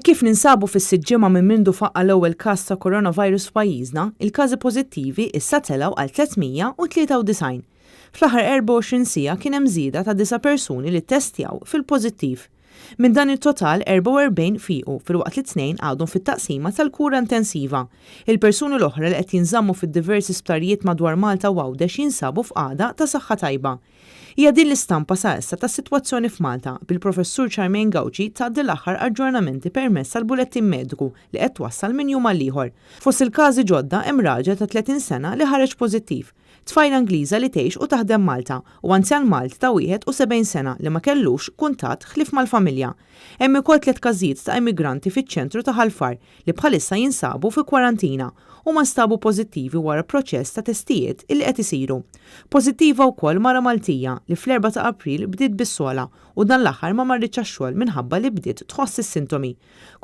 Kif ninsabu fis-siġġiema minn mindu faqqa l-ewwel każ ta' coronavirus f'pajjiżna, il-każi pożittivi issa telgħu għal 393. Fl-aħħar 24 siegħa kien hemm żieda ta' 9 persuni li ttestjaw fil-pożittiv. Minn dan it-total 44 fiequ filwaqt li 2 għadhom fit-taqsima tal-kura intensiva. Il-persuni l-oħra li qed jinżammu fid-diversi sptarijiet madwar Malta u Għawdex jinsabu f'qagħda ta' saħħa tajba. Hija din l-istampa sa issa tas-sitwazzjoni f'Malta bil-Professur Każi tgħaddi l-aħħar aġġornamenti permezz tal-bulettin mediku li qed twassal minn jum għal ieħor. Fost il-każi ġodda hemm raġel ta' 30 sena li ħareġ pożittiv, tfajla Ingliża li tgħix u taħdem Malta u anzjan Malti ta' 71 sena li ma kellux kuntatt ħlief mal-familja. Hemm ukoll 3 każijiet ta' immigranti fiċ-ċentru ta' Ħalfar li bħalissa jinsabu fi kwarantina u ma stabu pożittivi wara proċess ta' testijiet illi qed isiru. Pożittiva wkoll mara Maltija li fl-4 ta' April bdiet bis-sola u dan l-aħħar ma marritx għax-xogħol minħabba li bdiet tħoss is-sintomi.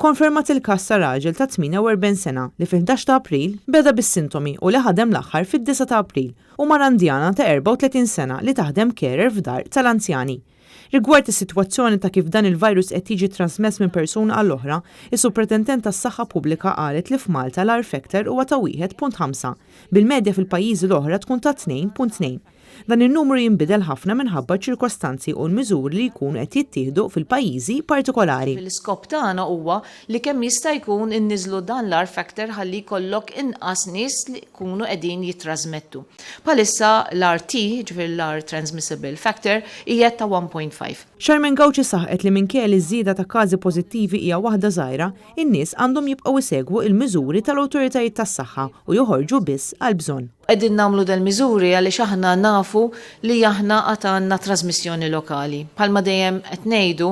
Konfermat il-każ ta' raġel ta' 48 sena li fil-11 ta' April beda bis-sintomi u li ħadem l-aħħar fid-9 ta' April u mara Indjana ta' 34 sena li taħdem carer f'dar tal-anzjani. Rigward is-sitwazzjoni ta' kif dan il-virus qed jiġi trasmess minn persuna għall oħra, is-Supretendent tas-Saħħa Pubblika qalet li f'Malta l-R factor huwa ta' 1.5, bil-medja fil-pajjiżi l-oħra tkun ta' 2.2. Dan in-numru jinbidel ħafna minħabba ċirkostanzi u l-miżuri li jkunu qed jittieħdu fil-pajjiżi partikolari. L-iskop tagħna huwa li kemm jista' jkun inniżlu dan l-R factor ħalli jkollok inqas nies li jkunu qegħdin jittrażmettu. Bħalissa l-RT, ġifier l-R transmissible factor, hija ta' 1.5. Każi saħqet li minkejja li żieda ta' każi pożittivi hija waħda żgħira, in-nies għandhom jibqgħu isegwu il-miżuri tal-awtoritajiet tas-saħħa u joħorġu biss għal bżonn. Qegħdin nagħmlu dal-miżuri għaliex aħna nafu li aħna qatt għandna trasmissjoni lokali. Bħalma dejjem qed ngħidu,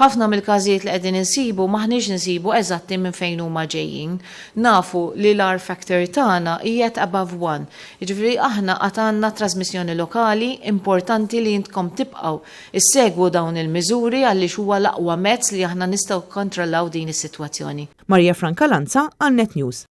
ħafna mill-każijiet li qegħdin insibu maħniex insibu eżatti minn fejn huma ġejjin. Nafu li l-R factor tagħna hija above 1. Jiġifieri aħna qatt għandna trasmissjoni lokali, importanti li intkom tibqgħu issegwu dawn il-miżuri għaliex huwa l-aqwa mezz li aħna nistgħu kontrollaw din is-sitwazzjoni. Marja Franca Lanza għal Net News.